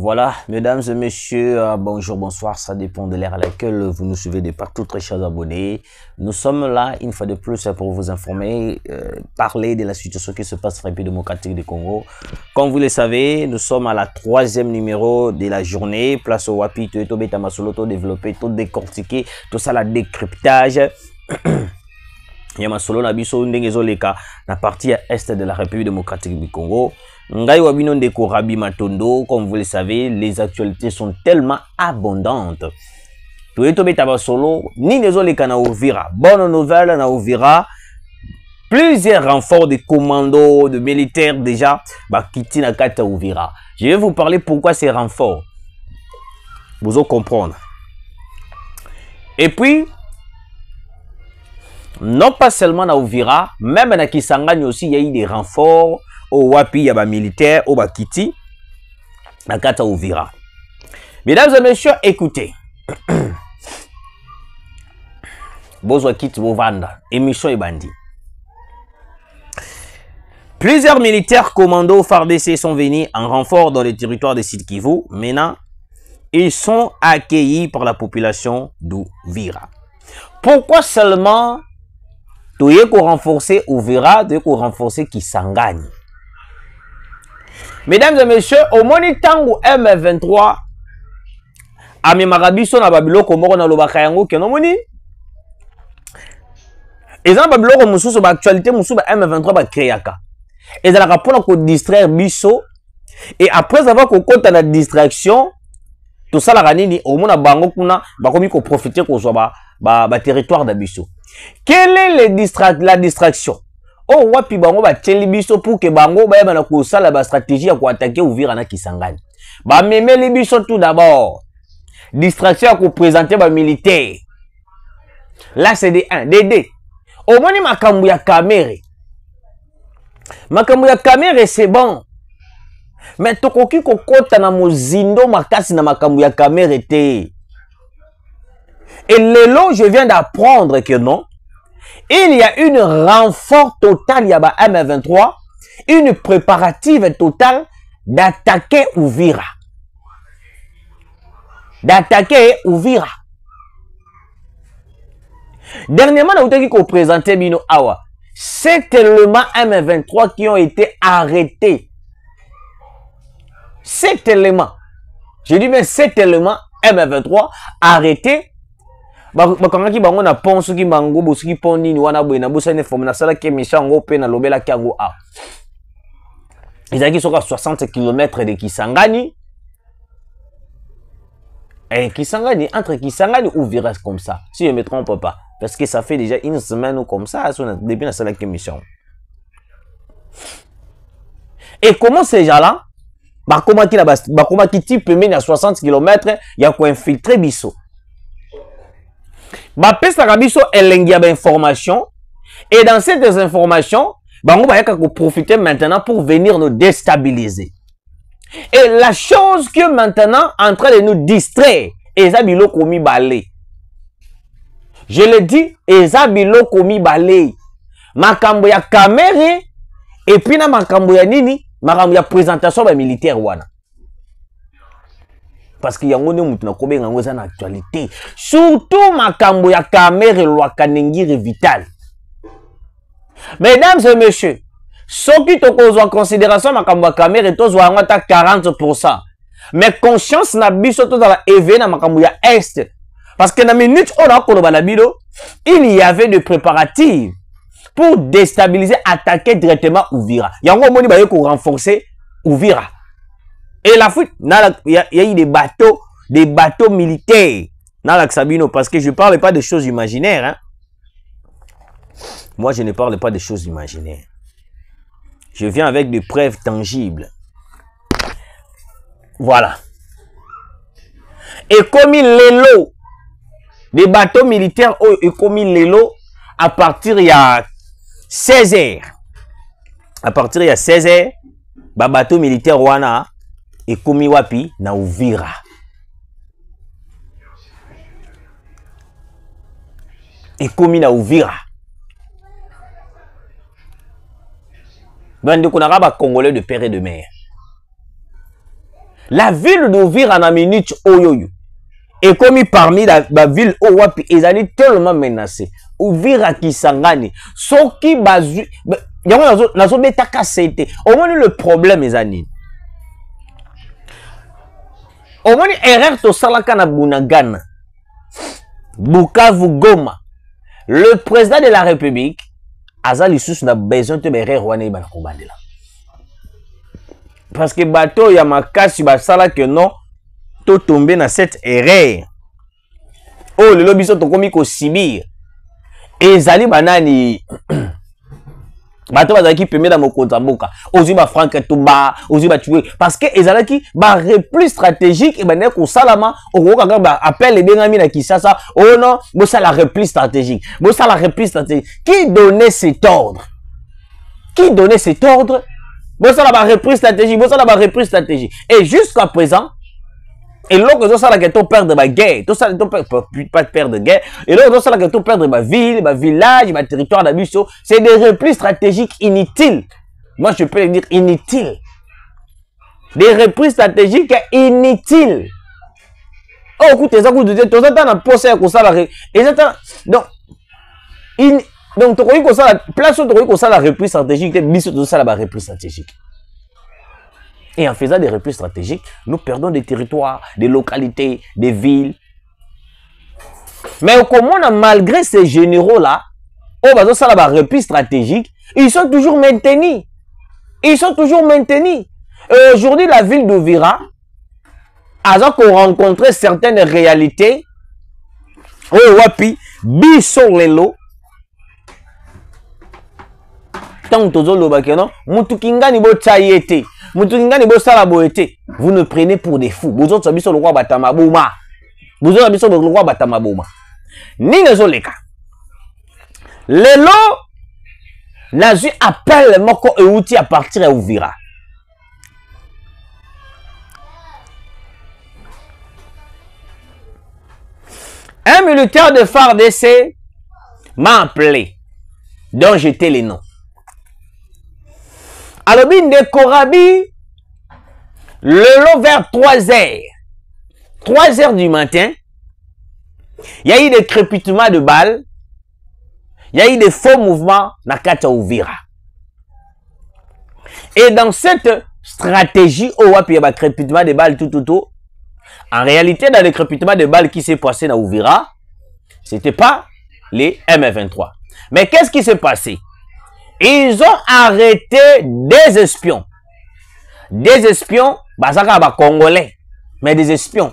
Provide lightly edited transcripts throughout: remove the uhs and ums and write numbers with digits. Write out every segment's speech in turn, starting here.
Voilà, mesdames et messieurs, bonjour, bonsoir, ça dépend de l'ère à laquelle vous nous suivez de partout, très chers abonnés. Nous sommes là, une fois de plus, pour vous informer, parler de la situation qui se passe en République démocratique du Congo. Comme vous le savez, nous sommes à la 3e numéro de la journée, place au Wapi, tout bêta masolo, tout développé, tout décortiqué, tout ça, la décryptage. Yamasolo na biso ndenge zoleka na partie est de la République démocratique du Congo. Ngai wabino ndeko Rabi Matondo, comme vous le savez, les actualités sont tellement abondantes. Tueto beta basolo ni nezoleka na Uvira. Bonne nouvelle na Uvira. Plusieurs renforts de commandos, de militaires déjà bakiti na kata Uvira. Je vais vous parler pourquoi ces renforts. Vous allez comprendre. Et puis non pas seulement na Uvira, même na Kisangani aussi, il y a eu des renforts au Wapi, il y a des militaires, au Bakiti, na Kata Uvira. Mesdames et messieurs, écoutez. Bozwa Kiti Bovanda, émission et bandit. Plusieurs militaires commandos FARDC sont venus en renfort dans le territoire de Sud Kivu. Maintenant, ils sont accueillis par la population d'Uvira. Pourquoi seulement tu es qu'on renforcer Uvira, tu es qu'on renforcer Kisangani. Mesdames et messieurs, au monitango M23, Ami Marabiso na Babilo Komoro na Lobaka yango keno moni. Ezan Babilo ko mususu ba actualité mususu ba M23 ba créaka. Ezala ka pona ko distraire biso et après avoir ko kota na distraction, tout ça la nini au mona bango kuna ba komi ko profiter ko so ba territoire d'Abiso. Quelle est la distraction? Oh, wapi bango ba tcheli biso pour que bango ba yeba na ko sala ba stratégie pour attaquer Uvira na Kisangani. Ba memeli biso tout d'abord. Distraction pour présenter ba militaire. Là c'est des 1, des 2. Au moni makambu ya kamere. Makambu ya kamere c'est bon. Mais tokoki ko kota na mozindo makasi na makambu ya kamere te. Et lelo, je viens d'apprendre que non, il y a une renfort totale, il y a M23, une préparative totale d'attaquer Uvira. D'attaquer Uvira. Dernièrement, on a eu qu'on présentait Bino Awa. C'est tellement M23 qui ont été arrêtés. C'est tellement. Je dis bien c'est tellement M23 arrêtés. Bakangaki bango na ponso ki bango bosuki poni ni wana boye na bosa ne forme na sala ke mishango pe na lobela kango a. Ils sont à 60 km de Kisangani. Et Kisangani, entre Kisangani ou Uvira comme ça, si je ne me trompe pas. Parce que ça fait déjà une semaine ou comme ça, depuis la sala ke mission. Et comment ces gens-là, comment qui type mène à 60 km, il y a quoi infiltrer biso. Ba pesa kabiso elengia ba information et dans ces informations bango ba yaka ko profiter maintenant pour venir nous déstabiliser. Et la chose que maintenant en train de nous distraire ezabilo komi balé. Je le dis ezabilo komi balé. Makambo ya kamere et puis na makambo ya nini makambo ya présentation ba militaire wana. Parce qu'il y a un monde qui a une actualité. Surtout makambo ya kamere lwa kanengiri vital. Mesdames et messieurs, ceux qui ont en considération makambo ya kamere tozo à 40%. Mais conscience na biso to dans la EV na makambo ya est. Parce que dans minute on a koloba na bido, il y avait des préparatifs pour déstabiliser, attaquer directement Uvira. Yango moni ba yeko renforcer Uvira. Et la fuite, il y a eu des bateaux militaires dans la Sabino, parce que je ne parle pas de choses imaginaires. Hein. Moi, je ne parle pas de choses imaginaires. Je viens avec des preuves tangibles. Voilà. Et comme il l'élo, des bateaux militaires, et comme il l'élo, à partir il y a 16 heures. À partir il y a 16 heures, bateau militaire wana. Et komi wapi na Uvira. Et komi na Uvira. Bande konara ba Congolais de père et de mère. La ville d'Uvira na minute oyoyo. Et comme parmi la ville Owapi, ils allaient tellement menacés. Uvira Kisangani. Soki bazu. Nazo betaka c'était. Au moins le problème, les amis. Au moins erreur to salaka na Bunagana. Bukavu Goma. Le président de la République, Azali Sous n'a besoin de erreur wane ba kobandela. Parce que bateau ya makasi ba sala que non to tomber dans cette erreur. Oh le lobby sont komi ko sibir. Et zali banani bateau bazaki permet dans mokonza mboka. Ozi ba franc tuba, ozi ba tuer parce que ezalaki ba repli stratégique et bané ko salama o ko ba appel les bengami na Kisasa. Oh non, bo ça la repli stratégique. Bo ça la repli stratégique. Qui donnait cet ordre? Qui donnait cet ordre? Bon, ça la reprise stratégique, bon, ça la reprise stratégique. Et jusqu'à présent, et l'autre, ça la question perdre ma guerre, tout ça, pas perdre de guerre, et l'autre, ça la question perdre ma ville, ma village, ma territoire d'abus, c'est des reprises stratégiques inutiles. Moi, je peux le dire inutiles. Des reprises stratégiques inutiles. Oh, écoutez, ça, vous dites, tout ça, on a posé comme ça, et ça, donc, tu vois que ça, la place où tu vois que ça, la reprise stratégique, c'est tout ça, la reprise stratégique. Et en faisant des reprises stratégiques, nous perdons des territoires, des localités, des villes. Mais comment, malgré ces généraux-là, oh, bah, ça, la reprise stratégique, ils sont toujours maintenus. Ils sont toujours maintenus. Et aujourd'hui, la ville d'Uvira, alors qu'on rencontrait certaines réalités, oh, wapi, biso lelo, tant que vous ne prenez pour des fous. Vous autres, le roi Batamabouma. Vous autres, le roi Batamabouma. Ni les oleka. Lelo, Nazu appelle Moko et Outi à partir à Uvira. Un militaire de FARDC m'a appelé, dont j'étais les noms. Alors, de Korabi, le long vers 3 heures. 3 heures du matin, il y a eu des crépitements de balles, il y a eu des faux mouvements dans Kata Uvira. Et dans cette stratégie, il y a eu des crépitements de balles, tout. En réalité, dans les crépitements de balles qui s'est passé dans Uvira, ce n'était pas les M23. Mais qu'est-ce qui s'est passé? Ils ont arrêté des espions. Des espions, bah congolais, mais des espions.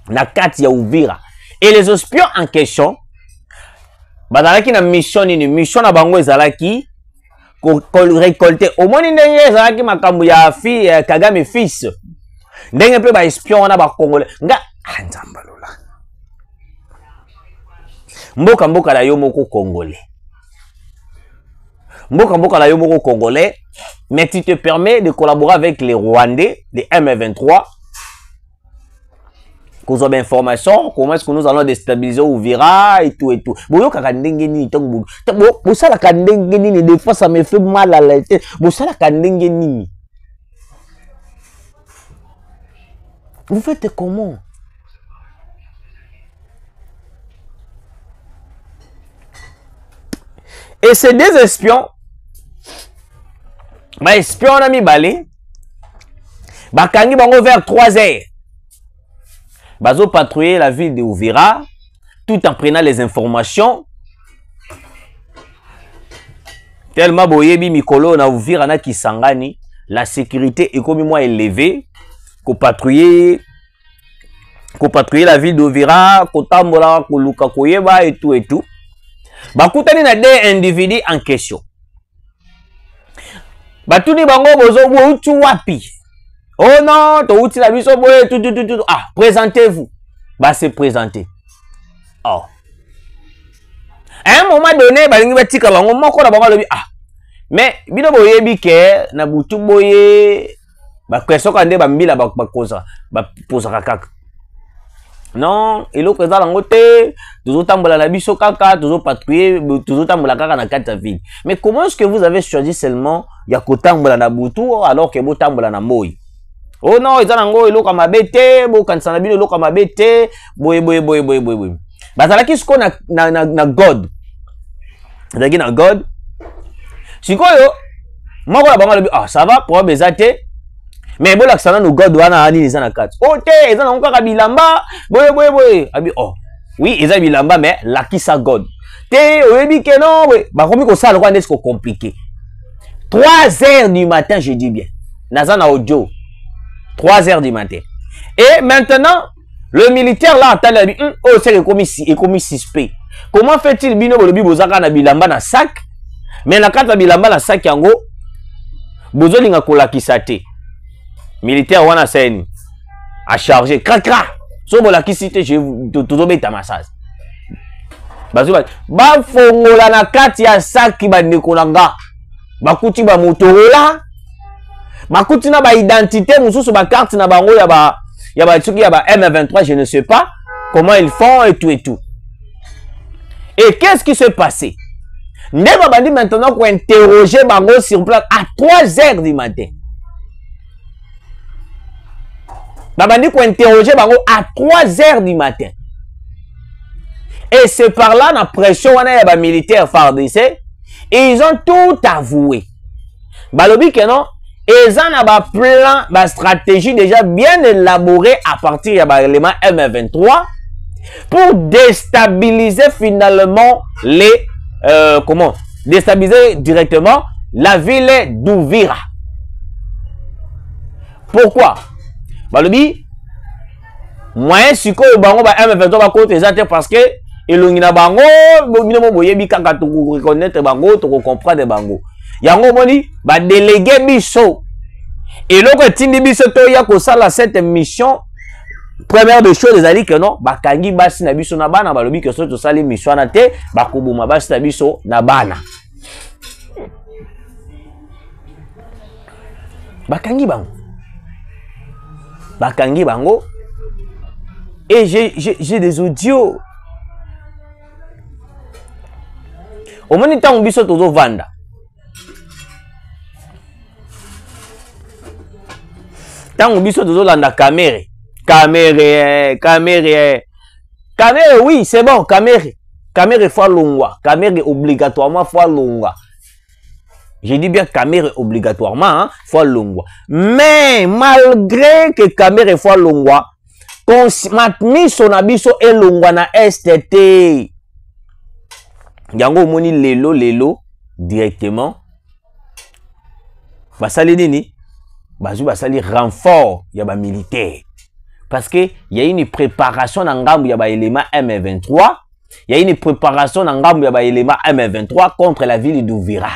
Nakati ya Uvira. Et les espions en question, bah dans la mission na bango ezalaki récolter au moins ndenge ezalaki makambo ya fi Kagame fils. Ndenge pe ba espion na ba congolais. Nga anzambalola. Mboka la yo moko congolais. Mboka la yo moko congolais, mais tu te permets de collaborer avec les Rwandais, les M23, qu'on a d'informations, comment est-ce que nous allons déstabiliser Uvira et tout. Boyo kakandengeni tongo. Bo ça la kandengeni des fois ça me fait mal à la tête. Bo ça la kandengeni. Vous faites comment? Et ces deux espions, bah espions a mis balé, bah kangi bango vers 3 heures, bah zo patrouiller la ville de Uvira, tout en prenant les informations. Tellement boyebi mikolo na Uvira na Kisangani, la sécurité est comme moi élevée, qu'on patrouiller la ville d'Uvira, qu'on tambola, qu'on luka koyeba et tout. Bakutani na des individus en question. Batuni bango bozo boutu wapi. Oh non, to uti la biso boye tout. Ah, présentez-vous. Bah c'est présenter. Oh. À un moment donné, balingi batika bango moko na bango lobi ah. Mais bino boye bike na butu boye ba kweso kande ba mbila ba koza ba posa kaka. Non, et l'autre présent en côté, toujours tambola la biso kaka, toujours patrouiller, toujours tambola kaka na kata ville. Mais comment est-ce que vous avez choisi seulement ya ko tambola na butu alors que vous tambola na moi? Oh non, ils ont eloko ma bête, bo kanisa na bino eloko ma bête, boy. Bazalaki siko na God. Zaki na God. Sikoyo, moko ya bango lobi, ah ça va pour bezate. Mais bon l'accent no God wana ani les na kati. Oh te, ils ont encore bilamba, boy. Abi oh. Oui, ils ont bilamba mais lakisa God. Te oyebi ke non, ba komi ko sala kwa ndesiko compliqué. 3 heures du matin, je dis bien. Nazana audio. 3 heures du matin. Et maintenant, le militaire là, oh, c'est commis suspect. Comment fait-il bino bolobi bozaka na bilamba na sac? Mais na kata bilamba na sac yango, bozolinga kolakisa te. Militaire wana seni a chargé. Krakra. So bolakisi te, je tozobeta massage. Ba fongola na kati ya sac ba nekolanga. Bakuti ba Motorola. Bakuti na ba identité mususu ba carte na bango ya ba tsuki ya ba M23, je ne sais pas comment ils font et tout. Et qu'est-ce qui s'est passé? Nema bandi maintenant qu'on interroger bango sur place à 3 heures du matin. Babandi qu'on interroger bango à 3 heures du matin. Et c'est par là la pression on a ba militaire FARDC. Et ils ont tout avoué. Balobi que non, ils ont un plan, une stratégie déjà bien élaborée à partir de l'élément M23 pour déstabiliser finalement les déstabiliser directement la ville d'Uvira. Pourquoi? Balobi moyen siko bango ba M23 ba côté exact parce que elongina bango bino boyebi kaka to reconnaître bango to comprendre bango yango moni ba délégué biso et loko tindi biso to ya ko sala cette mission. Première de choses les ali que non ba kangi basi na biso na bana balobi que so to sali mission na te ba kobuma basi na biso na bana ba kangi bango et j'ai des audios. Au moins, tant que biso tozo vanda. Tant que biso tozo landa caméra, oui, c'est bon, caméra fois longwa, caméra obligatoirement fois longwa. Je dis bien caméra obligatoirement, hein, fois longwa. Mais malgré que caméra fois longwa, quand matmi son abiso et longwa na STT. Yango moni lelo directement basali nini basali renfort ya ba militaire parce que il y a une préparation na ngambu ya ba élément M23, il y a une préparation na ngambu ya ba élément M23 contre la ville d'Uvira.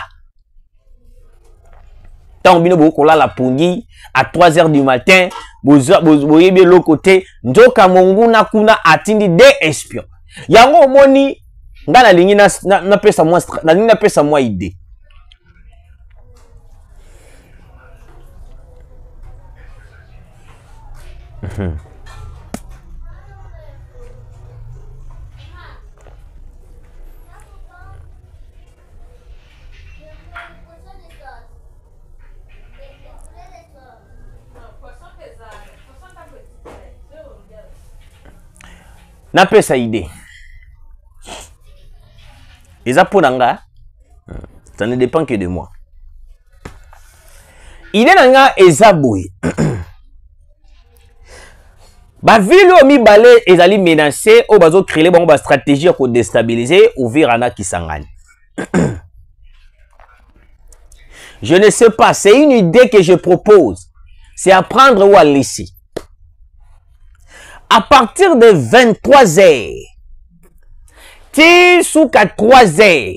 Tant bino boko la pungi à 3 heures du matin boyebi l'autre côté ndoka monguna kuna atindi des espions. Yango moni ngana lingi na pesa moi idée. Na pesa idée. Et ça pour nanga, ça ne dépend que de moi. Il est nanga ezaboué. Ba ville o mi balé ezali menacé au bazo créer bon ba stratégie pour déstabiliser Uvira na Kisangani. Je ne sais pas, c'est une idée que je propose. C'est à prendre ou à laisser. À partir de 23 heures, sous 3 heures,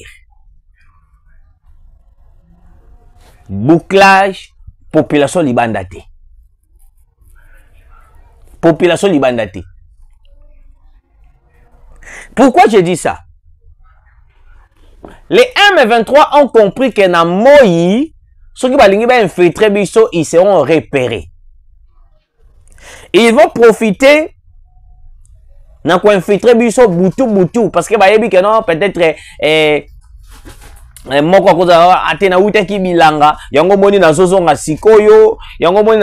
bouclage, population libandate. Population libandate. Pourquoi je dis ça? Les M23 ont compris que dans Moïse, ceux qui vont infiltrer biso, ils seront repérés. Et ils vont profiter n'a quoi infiltrer biso boutou parce que bah que non peut-être moko akoza ate na utaki bilanga yango moni na zozonga sikoyo yango moni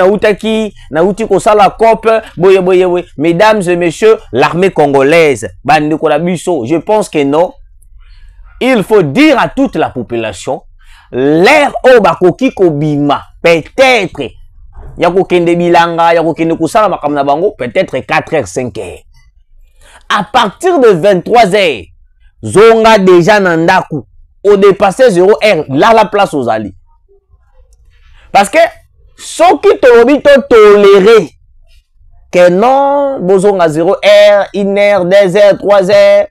na uti ko sala cope boye mesdames et messieurs l'armée congolaise bandi ko la biso je pense que non il faut dire à toute la population l'air o bakoki ko bima peut-être yako kende bilanga yako kende ko sala makamna bango peut-être 4h 5h à partir de 23h zonga déjà na ndaku au dépasser 0h, là la place aux alliés. Parce que ceux qui te toléré que non, besoin à 0h, 1h, 2h, 3h,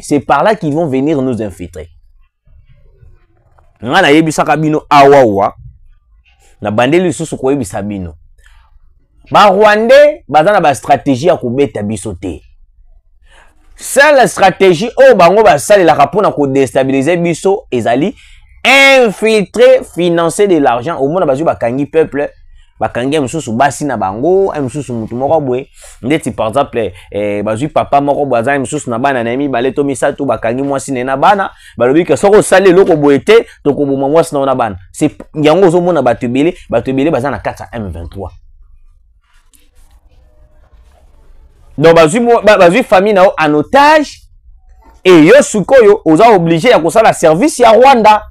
c'est par là qu'ils vont venir nous infiltrer. Na yebi sakabino awawa na bandeli susu ko yebi sabino. Ba Rwandais bazana ba stratégie ya kubeta bisote. C'est la stratégie au bango basali la rapona ko déstabiliser biso ezali infiltrer financer de l'argent au monde bazu bakangi peuple bakangi mususu basi na bango mususu mutu moko boye ndeti par exemple bazu papa moko boza mususu na bana na mi baleto misatu bakangi mwasi na bana balobi ke soko sali loko boete to ko boma mwasi na bana c'est yango zo mona batubele bazana 4 M23. Donc, bazu famille na en otage et yo sukoyo oza obligé ya kosa la service ya Rwanda.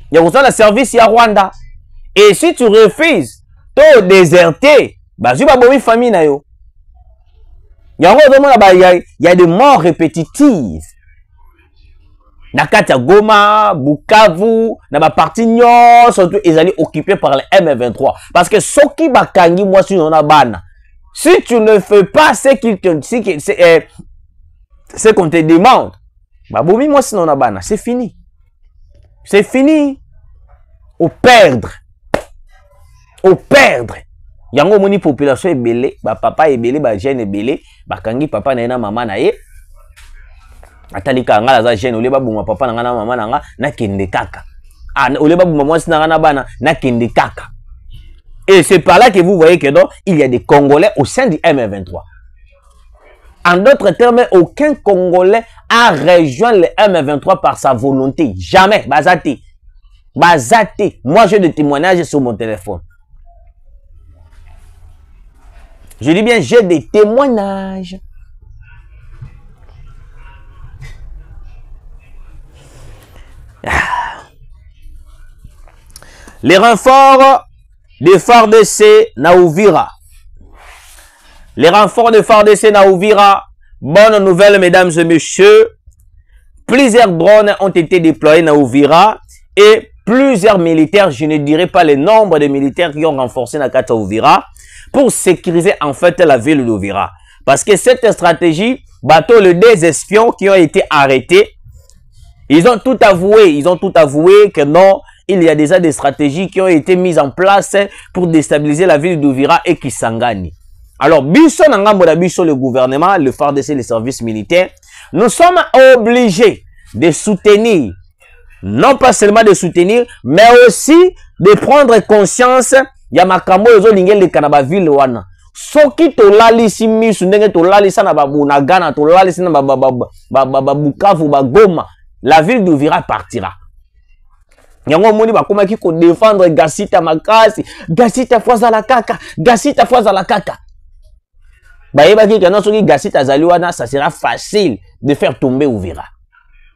Ya kosa la service ya Rwanda. Et si tu refuses, to déserter, bazu babomi famille na yo. Yango demona y a des morts répétitives. Na kati ya Goma, Bukavu, na ba parti nyon surtout ezali occupés par les M23 parce que soki bakangi moi si on a bana. Si tu ne fais pas ce qu'on te demande, bah bomi moi sinon na bana, c'est fini. C'est fini. Au perdre. Yango moni population ebele, ba papa ebele, ba jeune ebele, ba kangi papa na maman na ye. Atalika nga za jeune ole ba buma papa na nga maman na nga na kende kaka. Ah ole ba buma moi sinon na bana na kende kaka. Et c'est par là que vous voyez que donc, il y a des Congolais au sein du M23. En d'autres termes, aucun Congolais a rejoint le M23 par sa volonté. Jamais. Bazate. Moi, j'ai des témoignages sur mon téléphone. Je dis bien, j'ai des témoignages. Les renforts des FARDC na Uvira. Les renforts de FARDC na Uvira. Bonne nouvelle, mesdames et messieurs. Plusieurs drones ont été déployés na Uvira et plusieurs militaires, je ne dirais pas le nombre de militaires qui ont renforcé na Kata Uvira pour sécuriser en fait la ville d'Uvira. Parce que cette stratégie, bateau les deux espions qui ont été arrêtés, ils ont tout avoué que non, il y a déjà des stratégies qui ont été mises en place pour déstabiliser la ville d'Uvira et Kisangani. Alors, biso nangambo biso le gouvernement, le FARDC, les services militaires, nous sommes obligés de soutenir, non pas seulement de soutenir, mais aussi de prendre conscience ya makambo ezo lingel de kanaba ville wana. Soki to lalisi misu ndenge to lalisa na babunagana, to lalisi na Bukavu, Goma, la ville d'Uvira partira. Yango moni bakoma ki ko défendre Gasita makasi, Gasita fwaza la kaka, Gasita fwaza la kaka. Bayeba ki kana soki Gasita zaliwana, ça sera facile de faire tomber Uvira.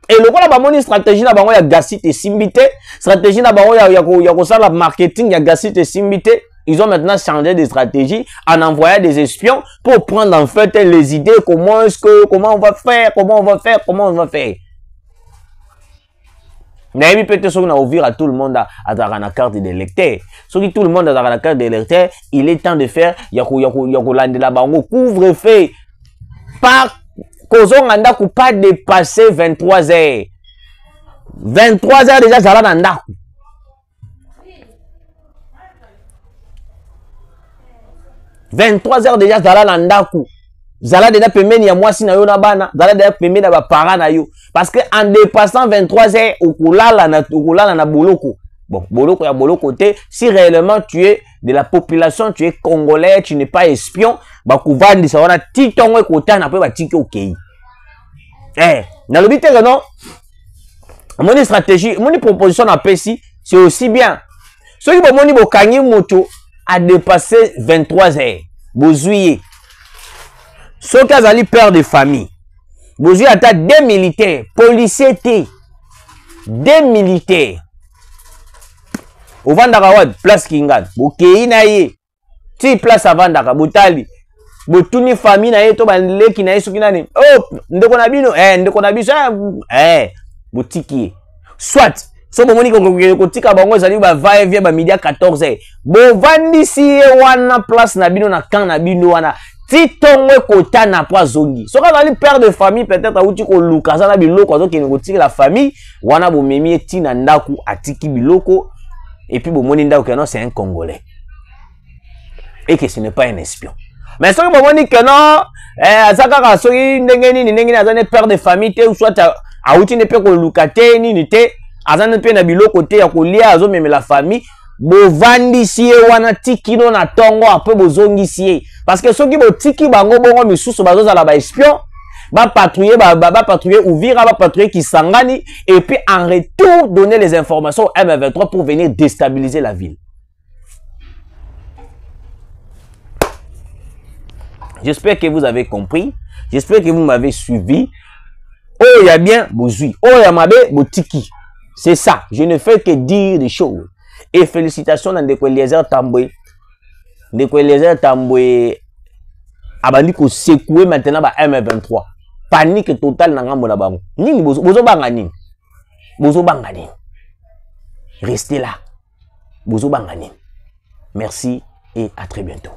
Et le quoi la moni stratégie na bango ya Gasita simbité, stratégie na bango ya ko sala marketing ya Gasita simbité. Ils ont maintenant changé de stratégie en envoyant des espions pour prendre en fait les idées comment on va faire. Mais peut-être que nous ouvrir à tout le monde à la carte des lecteurs. Si tout le monde a la carte des lecteurs, il est temps de faire couvre-feu. Par cause on n'a pas dépassé 23 heures. 23 heures déjà, ça va dans 23 heures déjà, ça va dans Zala déjà pemeni ya mwasi na yo na bana, zala déjà pemeni na ba parents na yo parce que en dépassant 23 heures ukulala na boloko. Bon, boloko ya boloko te, si réellement tu es de la population, tu es congolais, tu n'es pas espion, ba kuvandi sa wana titongo ekota na pe ba tiki okei. Dans le but, non, mon stratégie, mon proposition à PSI, c'est aussi bien. Ceux qui ont dit que moto a dépassé 23 heures. Bozuye. Ceux qui ont peur de famille. Bozuye a des militaires, policiers, des militaires. Au Vandaka, place Kingan. Bokei na ye. Ti place à Vandaka, Botali. Botuni famille na ye to banle ki na ye soki nani. Oh, ndeko na bino, ndeko na biso, botiki. Soit, so bomoni ko tika bango ezali ba va et vient ba midi à 14h. Bo vandisi wana place na bino na camp na bino wana. Ti tongwe kota na po zongi. So quand ali père de famille peut-être a uti ko luka za na biloko zo ki ko tika la famille, wana bo memi ti na ndaku atiki biloko et puis bo moni ndaku que non c'est un Congolais. Et que ce n'est pas un espion. Mais ce que vous dites que non, Azaka soki ndengeni azane père de famille te ou soit a outi ne pe ko lukate ni te azane pe na biloko te ya ko lia azo meme la famille bo vandi sie wana tikino na tongo après bozongi sie parce que soki bo tiki bango bongo misusu bazo za la ba espion ba patrouiller ouvira ba patrouiller Kisangani et puis en retour donner les informations au M23 pour venir déstabiliser la ville. J'espère que vous avez compris. J'espère que vous m'avez suivi. Oh, il y a bien Bozui. Oh, il y a Mabe Botiki. C'est ça. Je ne fais que dire des choses. Et félicitations à Ndeko Eliezer Tambwe. Ndeko Eliezer Tambwe. Abandi ko secouer maintenant ba M23. Panique totale na ngambo na bango. Nini bozo banga nini? Bozo banga nini? Restez là. Bozo banga nini? Merci et à très bientôt.